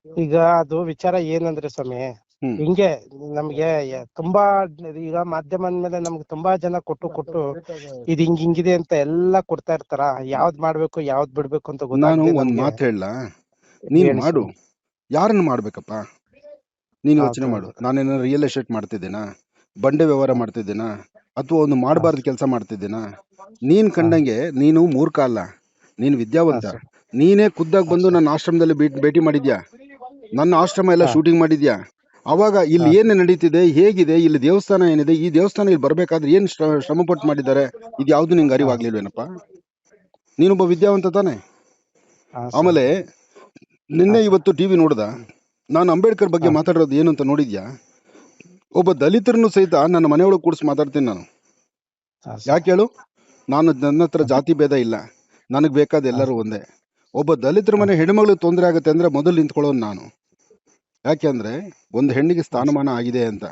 ಈಗ ಅದು ವಿಚಾರ ಏನಂದ್ರೆ ಸ್ವಾಮಿ, ಹ್ಮ್ ಹಿಂಗೆ ನಮ್ಗೆ ತುಂಬಾ ಈಗ ಮಾಧ್ಯಮ ಅಂದ್ಮೇಲೆ ನಮ್ಗೆ ತುಂಬಾ ಜನ ಕೊಟ್ಟು ಇದು ಹಿಂಗಿದೆ ಅಂತ ಎಲ್ಲಾ ಕೊಡ್ತಾ ಇರ್ತಾರ. ಯಾವ್ದ್ ಮಾಡ್ಬೇಕು ಯಾವ್ದ್ ಬಿಡ್ಬೇಕು ಅಂತ ನಾನು ಗೊತ್ತಾಗ್ಲಿ ಒಂದ್ ನಮ್ಗೆ. ಮಾತು ಹೇಳ, ನೀನ್ ಹೇಳಿ ಮಾಡು. ಸ್ವಾಮಿ. ಯಾರನ್ನ ಮಾಡ್ಬೇಕಪ್ಪ? ನೀನ್ ಯೋಚನೆ ಮಾಡು. ಹೌದೌದು. ನಾನೇನಾದ್ರು ರಿಯಲ್ ಎಸ್ಟೇಟ್ ಮಾಡ್ತಿದ್ದೀನಾ, ಬಂಡೆ ವ್ಯವಹಾರ ಮಾಡ್ತಿದ್ದೀನಾ, ಅಥವಾ ಒಂದು ಹಾ ಮಾಡಬಾರ್ದು ಕೆಲಸ ಮಾಡ್ತಿದ್ದೀನಾ? ನೀನ್ ಹಾ ಕಂಡಂಗೆ ನೀನು ಮೂರ್ಖ ಅಲ್ಲ, ನೀನು ಹಾ ವಿದ್ಯಾವಂತ. ಸರ್. ನೀನೇ ಖುದ್ದಾಗಿ ಹಾ ಬಂದು ಸರ್. ನನ್ನ ಆಶ್ರಮದಲ್ಲಿ ಭೇಟಿ ಮಾಡಿದ್ಯಾ, ನನ್ನ ಆಶ್ರಮ ಎಲ್ಲ ಹಾ ಶೂಟಿಂಗ್ ಮಾಡಿದ್ಯಾ? ಅವಾಗ ಇಲ್ಲಿ ಹಾ ಏನು ನಡೀತಿದೆ, ಹೇಗಿದೆ, ಇಲ್ಲಿ ದೇವಸ್ಥಾನ ಏನಿದೆ, ಈ ದೇವಸ್ಥಾನ ಇಲ್ಲಿ ಬರ್ಬೇಕಾದ್ರೆ ಏನ್ ಶ್ರಮ ಪಟ್ಟು ಮಾಡಿದ್ದಾರೆ, ಇದು ಯಾವ್ದು ನಿಂಗೆ ಹಾ ಅರಿವಾಗ್ಲಿಲ್ವೇನಪ್ಪ? ನೀನೊಬ್ಬ ವಿದ್ಯಾವಂತ ತಾನೆ. ಹಾ ಸರ್. ಆಮೇಲೆ ಹಾ ನಿನ್ನೆ ಸರ್. ಇವತ್ತು ಟಿವಿ ನೋಡ್ದ, ನಾನು ಅಂಬೇಡ್ಕರ್ ಬಗ್ಗೆ ಹಾ ಮಾತಾಡೋದು ಏನು ಅಂತ ನೋಡಿದ್ಯಾ? ಒಬ್ಬ ದಲಿತರನ್ನು ಸಹಿತ ನನ್ನ ಮನೆಯೊಳಗೆ ಕೂಡಿಸಿ ಮಾತಾಡ್ತೀನಿ ನಾನು. ಹಾ ಸರ್. ಯಾಕೆ ಹೇಳು? ನನ್ನ ಹತ್ರ ಹಾ ಜಾತಿ ಭೇದ ಇಲ್ಲ, ನನಗೆ ಬೇಕಾದ ಹಾ ಎಲ್ಲರೂ ಒಂದೇ. ಒಬ್ಬ ದಲಿತರ ಹಾ ಮನೆ ಹೆಣ್ಮಗಳಿಗೆ ತೊಂದರೆ ಆಗುತ್ತೆ ಅಂದ್ರೆ ಮೊದಲು ನಿಂತ್ಕೊಳ್ಳೋನು ನಾನು. ಯಾಕೆಂದ್ರೆ ಒಂದು ಹೆಣ್ಣಿಗೆ ಹಾ ಸರ್. ಸ್ಥಾನಮಾನ ಆಗಿದೆ ಅಂತ.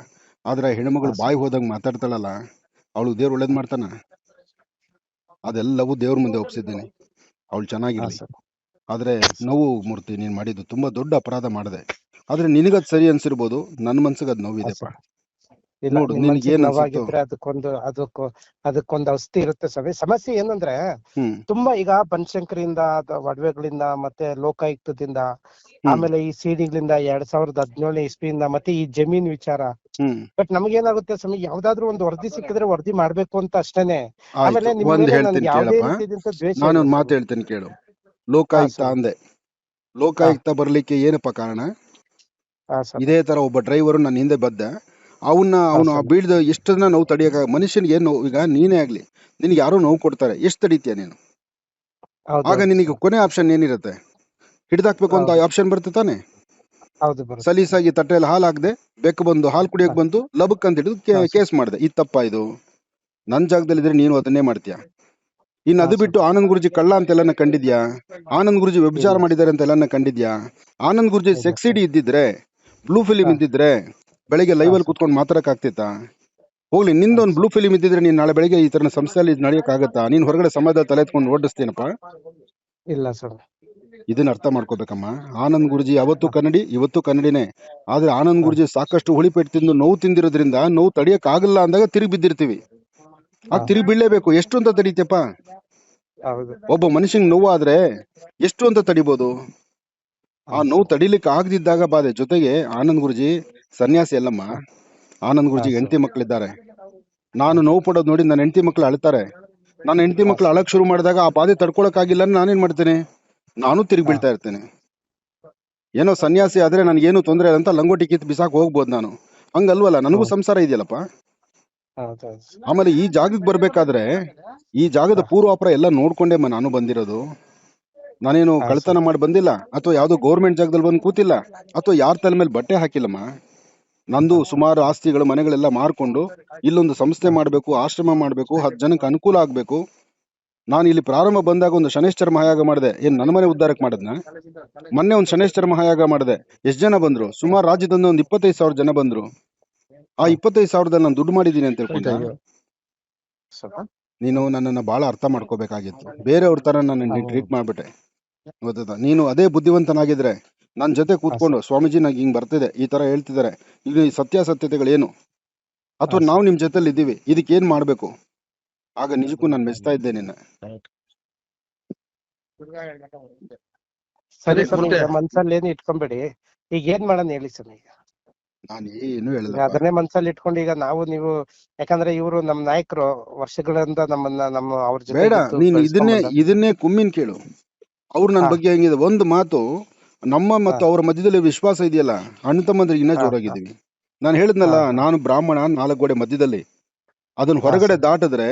ಆದ್ರೆ ಆ ಹಾ ಹೆಣ್ಮಗಳು ಸರ್. ಬಾಯಿ ಹೋದಂಗೆ ಮಾತಾಡ್ತಾಳಲ್ಲ, ಅವಳು ದೇವ್ರು ಒಳ್ಳೇದು ಮಾಡ್ತಾನ? ಅದೆಲ್ಲವೂ ದೇವ್ರ ಮುಂದೆ ಒಪ್ಸಿದ್ದೀನಿ, ಅವಳು ಹಾ ಚೆನ್ನಾಗಿರ್ಲಿ. ಸರ್. ಆದ್ರೆ ಹಾ ಸರ್. ನೋವು ಮೂರ್ತಿ, ನೀನ್ ಮಾಡಿದ್ದು ತುಂಬಾ ದೊಡ್ಡ ಅಪರಾಧ ಮಾಡಿದೆ. ಆದ್ರೆ ನಿನಗದ್ ಸರಿ ಅನ್ಸಿರ್ಬೋದು, ನನ್ನ ಮನ್ಸಿಗೆ ಅದ್ ಹಾ ನೋವಿದೆಪ್ಪ. ಸರ್. ಇಲ್ಲ, ನೋಡು ನಿಮ್ ನಿನಗೆ ಮನ್ಸಿಗೆ ಏನ್ ಅನ್ಸುತ್ತೋ. ನೋವಾಗಿದ್ರೆ ಅದಕ್ಕೊಂದು ಔಷಧಿ ಇರುತ್ತೆ ಸ್ವಾಮಿ. ಸಮಸ್ಯೆ ಏನಂದ್ರೆ ಹ್ಮ್ ತುಂಬಾ ಈಗ ಬನಶಂಕರಿಯಿಂದ ಒಡವೆಗಳಿಂದ ಮತ್ತೆ ಲೋಕಾಯುಕ್ತದಿಂದ ಹ್ಮ್ ಆಮೇಲೆ ಈ ಸಿಡಿಗಳಿಂದ 2017 ಇಸ್ವಿಯಿಂದ ಮತ್ತೆ ಈ ಜಮೀನ್ ವಿಚಾರ. ಹ್ಮ್ ಬಟ್ ನಮಗೇನಾಗುತ್ತೆ ಸ್ವಾಮಿ, ಯಾವ್ದಾದ್ರು ಒಂದು ವರದಿ ಸಿಕ್ಕಿದ್ರೆ ವರದಿ ಮಾಡ್ಬೇಕು ಅಂತ ಅಷ್ಟೇನೆ. ಆಯ್ತು, ಆಮೇಲೆ ನಿಮ್ ಒಂದ್ ಮೇಲೆ ನನ್ಗೆ ಹೇಳ್ತೀನಿ ಯಾವ್ದೇ ಕೇಳಪ್ಪ. ರೀತಿಯಾದಂತ ದ್ವೇಷ ಇಲ್ಲ ನಾನೊಂದ್ ಮಾತು ಸ್ವಾಮಿ. ಹೇಳ್ತೀನಿ ಕೇಳು. ಹಾ ಲೋಕಾಯುಕ್ತ ಸ್ವಾಮಿ. ಅಂದೆ. ಹಾ ಲೋಕಾಯುಕ್ತ ಬರ್ಲಿಕ್ಕೆ ಏನಪ್ಪ ಕಾರಣ? ಹಾ ಸ್ವಾಮಿ. ಇದೇ ತರ ಒಬ್ಬ ಡ್ರೈವರು ನನ್ನ ಹಿಂದೆ ಬದ್ದ, ಹಾ ಅವನು ಆ ಸ್ವಾಮಿ. ಬೀಳ್ದ ಎಷ್ಟು ಜನ ನೋವು ತಡಿಯಕ, ಮನುಷ್ಯನಿಗೆ ಏನು ನೋವು? ಈಗ ನೀನೇ ಆಗ್ಲಿ, ನಿನ್ಗೆ ಯಾರೋ ನೋವು ಕೊಡ್ತಾರೆ, ಎಷ್ಟು ತಡೀತೀಯ ನೀನು? ಆಗ ಹೌದೌದು ನಿನಗೆ ಸ್ವಾಮಿ. ಕೊನೆ ಆಪ್ಷನ್ ಏನಿರುತ್ತೆ? ಹಿಡ್ದಾಕ್ಬೇಕು ಅಂತ ಹೌದು. ಆಪ್ಷನ್ ಬರುತ್ತೆ ತಾನೆ. ಹೌದು ಬರುತ್ತೆ ಸ್ವಾಮಿ. ಸಲೀಸಾಗಿ ತಟ್ಟೆಯಲ್ಲಿ ಹಾಲು ಹಾಕ್ದೆ, ಬೆಕ್ಕು ಬಂದು ಹಾಲು ಹಾ ಕುಡಿಯಕ್ ಬಂತು, ಲಬಕ್ ಅಂತ ಹಿಡಿದು ಹಾ ಸ್ವಾಮಿ. ಕೇಸ್ ಮಾಡಿದೆ. ಇದು ತಪ್ಪ? ಇದು ನನ್ನ ಜಾಗದಲ್ಲಿದ್ರೆ ನೀನು ಅದನ್ನೇ ಮಾಡ್ತೀಯ. ಇನ್ನು ಹಾ ಅದು ಬಿಟ್ಟು ಸ್ವಾಮಿ. ಆನಂದ್ ಗುರುಜಿ ಕಳ್ಳ ಅಂತೆಲ್ಲ ಕಂಡಿದ್ಯಾ? ಆನಂದ್ ಗುರುಜಿ ವ್ಯಭಿಚಾರ ಇಲ್ಲ ಮಾಡಿದ್ದಾರೆ ಅಂತೆಲ್ಲ ಕಂಡಿದ್ಯಾ? ಆನಂದ್ ಗುರುಜಿ ಇಲ್ಲ ಸೆಕ್ಸಿಡಿ ಸ್ವಾಮಿ. ಇದ್ದಿದ್ರೆ, ಬ್ಲೂ ಫಿಲಿಂ ಹಾ ಇದ್ದಿದ್ರೆ, ಬೆಳಿಗ್ಗೆ ಹಾ ಲೈವಲ್ಲಿ ಸ್ವಾಮಿ. ಕುತ್ಕೊಂಡು ಮಾತಾಡಕ್ ಆಗ್ತಿತ್ತಾ? ಹೋಗ್ಲಿ, ಹಾ ನಿಂದೊಂದು ಬ್ಲೂ ಸ್ವಾಮಿ. ಫಿಲಿಂ ಇದ್ದಿದ್ರೆ ನೀನ್ ನಾಳೆ ಬೆಳಿಗ್ಗೆ ಈ ತರ ಸಂಸ್ಥೆಯಲ್ಲಿ ನಡೆಯಕ್ಕಾಗತ್ತಾ? ನೀನ್ ಹೊರಗಡೆ ಸಮಾಜ ತಲೆ ಎತ್ಕೊಂಡು ಓಡಿಸ್ತೀನಪ್ಪ? ಇಲ್ಲ ಸ್ವಾಮಿ. ಇದನ್ನ ಅರ್ಥ ಮಾಡ್ಕೋಬೇಕಮ್ಮ. ಆನಂದ್ ಗುರುಜಿ ಯಾವತ್ತೂ ಹಾ ಕನ್ನಡಿ, ಇವತ್ತು ಕನ್ನಡಿನೇ. ಆದ್ರೆ ಆನಂದ್ ಹಾ ಗುರುಜಿ ಸಾಕಷ್ಟು ಹುಳಿಪೆಟ್ಟು ತಿಂದು ನೋವು ತಿಂದಿರೋದ್ರಿಂದ, ನೋವು ತಡಿಯಕ್ ಆಗಲ್ಲ ಅಂದಾಗ ತಿರುಗಿ ಬಿದ್ದಿರ್ತೀವಿ. ಆಗ ಹಾ ತಿರುಗಿ ಬೀಳಲೇಬೇಕು. ಎಷ್ಟು ಅಂತ ತಡೀತಪ್ಪ? ಹೌದು. ಒಬ್ಬ ಮನುಷ್ಯಂಗ್ ನೋವು ಆದ್ರೆ ಎಷ್ಟು ಅಂತ ತಡಿಬೋದು? ಹಾ ಆ ನೋವು ಸ್ವಾಮಿ. ತಡಿಲಿಕ್ಕೆ ಆಗದಿದ್ದಾಗ ಬಾಧೆ. ಜೊತೆಗೆ ಆನಂದ್ ಗುರುಜಿ ಸನ್ಯಾಸಿ ಅಲ್ಲಮ್ಮ. ಹಾ ಆನಂದ್ ಹಾ ಗುರುಜಿ ಹೆಂಡತಿ ಸ್ವಾಮಿ. ಮಕ್ಕಳಿದ್ದಾರೆ. ಹಾ ನಾನು ನೋವು ಪಡೋದು ನೋಡಿ ನನ್ನ ಹೆಂಡತಿ ಮಕ್ಕಳು ಅಳ್ತಾರೆ. ನನ್ನ ಹೆಂಡತಿ ಹಾ ಮಕ್ಕಳು ಸ್ವಾಮಿ. ಅಳಕ್ ಶುರು ಮಾಡಿದಾಗ ಆ ಬಾಧೆ ತಡ್ಕೊಳಕ್ಕಾಗಿಲ್ಲ, ನಾನೇನ್ ಮಾಡ್ತೇನೆ? ನಾನು ತಿರುಗಿ ಹಾ ಬೀಳ್ತಾ ಇರ್ತೇನೆ. ಏನೋ ಸನ್ಯಾಸಿ ಆದ್ರೆ ನನಗೇನು ತೊಂದರೆ ಇಲ್ಲ ಅಂತ ಲಂಗೋಟಿ ಕಿತ್ತು ಬಿಸಾಕ್ ಹೋಗ್ಬೋದು ನಾನು. ಹಂಗಲ್ವಲ್ಲ, ನನಗೂ ಹ್ಮ್ ಸಂಸಾರ ಇದೆಯಲ್ಲಪ್ಪ. ಹೌದೌದು. ಆಮೇಲೆ ಈ ಜಾಗಕ್ಕೆ ಬರ್ಬೇಕಾದ್ರೆ, ಈ ಜಾಗದ ಹಾ ಪೂರ್ವಾಪರ ಎಲ್ಲ ನೋಡ್ಕೊಂಡೆ ನಾನು ಬಂದಿರೋದು. ನಾನೇನು ಹಾ ಕಳ್ತನ ಸ್ವಾಮಿ. ಮಾಡಿ ಬಂದಿಲ್ಲ, ಅಥವಾ ಯಾವ್ದೋ ಗೌರ್ಮೆಂಟ್ ಜಾಗದಲ್ಲಿ ಬಂದು ಕೂತಿಲ್ಲ, ಅಥವಾ ಯಾರ ತಲೆ ಮೇಲೆ ಬಟ್ಟೆ ಹಾಕಿಲ್ಲಮ್ಮ. ನಂದು ಹಾ ಸುಮಾರು ಆಸ್ತಿಗಳು, ಮನೆಗಳೆಲ್ಲ ಮಾರ್ಕೊಂಡು ಇಲ್ಲೊಂದು ಸಂಸ್ಥೆ ಹಾ ಮಾಡಬೇಕು, ಆಶ್ರಮ ಮಾಡಬೇಕು, 10 ಜನಕ್ಕೆ ಅನುಕೂಲ ಆಗ್ಬೇಕು. ನಾನು ಇಲ್ಲಿ ಪ್ರಾರಂಭ ಬಂದಾಗ ಒಂದು ಶನೇಶ್ವರ ಮಹಾಯಾಗ ಮಾಡಿದೆ. ಏನ್ ನನ್ನ ಮನೆ ಉದ್ಧಾರಕ್ಕೆ ಮಾಡದ್ನ? ಮೊನ್ನೆ ಒಂದು ಶನೇಶ್ವರ ಮಹಾಯಾಗ ಮಾಡಿದೆ. ಎಷ್ಟು ಜನ ಬಂದ್ರು? ಸುಮಾರು ರಾಜ್ಯದಿಂದ ಒಂದು 25,000 ಜನ ಬಂದ್ರು. ಆ ಹಾ 25,000ದಲ್ಲಿ ನಾನು ದುಡ್ಡು ಮಾಡಿದ್ದೀನಿ ಅಂತ ತಿಳ್ಕೊಂಡ? ಅಯ್ಯೋ ಸ್ವಲ್ಪ. ನೀನು ನನ್ನನ್ನು ಬಹಳ ಅರ್ಥ ಮಾಡ್ಕೋಬೇಕಾಗಿತ್ತು. ಬೇರೆಯವ್ರ ತರ ನನ್ನ ಟ್ರೀಟ್ ಹೌದು. ಮಾಡ್ಬಿಟ್ಟೆ, ಗೊತ್ತಾ? ನೀನು ಅದೇ ಬುದ್ಧಿವಂತನಾಗಿದ್ರೆ ನನ್ನ ಜೊತೆ ಹಾ ಕೂತ್ಕೊಂಡು, ಸರ್. ಸ್ವಾಮೀಜಿ ನಂಗೆ ಹಿಂಗ್ ಬರ್ತಿದೆ, ಈ ತರ ಹೇಳ್ತಿದ್ದಾರೆ, ಈಗ ಈ ಸತ್ಯಾಸತ್ಯತೆಗಳೇನು, ಹಾ ಅಥವಾ ನಾವು ಸರ್. ನಿಮ್ ಜೊತೆಲಿ ಇದ್ದೀವಿ, ಇದಕ್ಕೆ ಏನ್ ಮಾಡ್ಬೇಕು? ಆಗ ನಿಜಕ್ಕೂ ನಾನು ಮೆಚ್ತಾ ಇದ್ದೆ ನಿನ್ನ. ಸರಿ ಸರಿ ಸ್ವಾಮಿ, ಮೂರ್ತಿ. ಈಗ ಮನ್ಸಲ್ಲಿ ಏನು ಇಟ್ಕೊಂಬೇಡಿ. ಈಗ ಏನ್ ಮಾಡೋಣ ಹೇಳಿ ಸ್ವಾಮಿ. ನಾನು ಏನು ಈಗ ಹೇಳಲ್ಲಪ್ಪ. ಅದನ್ನೇ ಮನ್ಸಲ್ಲಿ ಇಟ್ಕೊಂಡು ಈಗ ನೀವು ಯಾಕಂದ್ರೆ ಇವರು ನಮ್ ನಾಯಕರು ವರ್ಷಗಳಿಂದ ನಮ್ಮ ಅವ್ರ ಬೇಡ, ಜೊತೆಗಿದ್ದು ನೀನು ಬೆಳೆಸ್ಕೊಂಡ್ ಇದನ್ನೇ ಬಂದ. ಇದನ್ನೇ ಕುಮ್ಮಿನ್ ಕೇಳು. ಅವ್ರು ನನ್ನ ಹಾ ಬಗ್ಗೆ ಹೆಂಗಿದೆ ಒಂದು ಮಾತು. ನಮ್ಮ ಹಾ ಮತ್ತು ಅವರ ಮಧ್ಯದಲ್ಲಿ ವಿಶ್ವಾಸ ಇದೆಯಲ್ಲ, ಅಣ್ಣ ತಮ್ಮಂದ್ರಿಗೆ ಇನ್ನೂ ಹಾ ಹಾ ಜೋರಾಗಿದ್ದೀವಿ. ನಾನು ಹಾ ಹೇಳಿದ್ನಲ್ಲ, ಹಾ ನಾನು ಬ್ರಾಹ್ಮಣ 4 ಗೋಡೆ ಮಧ್ಯದಲ್ಲಿ. ಅದನ್ನ ಹಾ ಹೊರಗಡೆ ಸ್ವಾಮಿ. ದಾಟಿದ್ರೆ,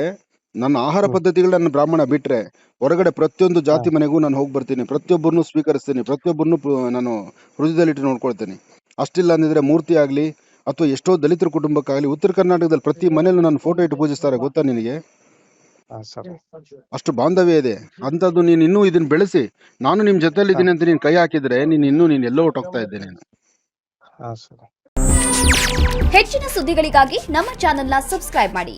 ನನ್ನ ಆಹಾರ ಹ್ಮ್ ಪದ್ಧತಿಗಳು ನನ್ನ ಬ್ರಾಹ್ಮಣ ಬಿಟ್ರೆ, ಹೊರಗಡೆ ಪ್ರತಿಯೊಂದು ಹಾ ಜಾತಿ ಮನೆಗೂ ನಾನು ಹೋಗಿ ಬರ್ತೀನಿ, ಪ್ರತಿಯೊಬ್ಬರನ್ನು ಸ್ವೀಕರಿಸ್ತೀನಿ, ಪ್ರತಿಯೊಬ್ಬರನ್ನು ನಾನು ಹೃದಯದಲ್ಲಿಟ್ಟು ನೋಡ್ಕೊಳ್ತೀನಿ. ಅಷ್ಟಿಲ್ಲ ಅಂದಿದ್ರೆ ಮೂರ್ತಿ ಆಗ್ಲಿ, ಅಥವಾ ಎಷ್ಟೋ ದಲಿತರ ಕುಟುಂಬಕ್ಕಾಗಲಿ, ಉತ್ತರ ಕರ್ನಾಟಕದಲ್ಲಿ ಪ್ರತಿ ಮನೆಯಲ್ಲೂ ನನ್ನ ಫೋಟೋ ಇಟ್ಟು ಪೂಜಿಸ್ತಾರೆ, ಗೊತ್ತಾ ನಿನಗೆ? ಹಾ ಸ್ವಾಮಿ. ಅಷ್ಟು ಬಾಂಧವ್ಯ ಇದೆ. ಅಂಥದ್ದು ನೀನು ಇನ್ನೂ ಇದನ್ನ ಬೆಳೆಸಿ, ನಾನು ನಿಮ್ ಜೊತೆಲಿ ಹಾ ಇದ್ದೀನಿ ಅಂತ ನೀನು ಕೈ ಹಾಕಿದ್ರೆ, ನೀನು ಎಲ್ಲೋ ಹೊಟ್ಟೋಗ್ತಾ ಇದ್ದೆ ನೀನು. ಹಾ ಸ್ವಾಮಿ. ಹೆಚ್ಚಿನ ಸುದ್ದಿಗಳಿಗಾಗಿ ನಮ್ಮ ಚಾನೆಲ್ನ ಸಬ್ಸ್ಕ್ರೈಬ್ ಮಾಡಿ.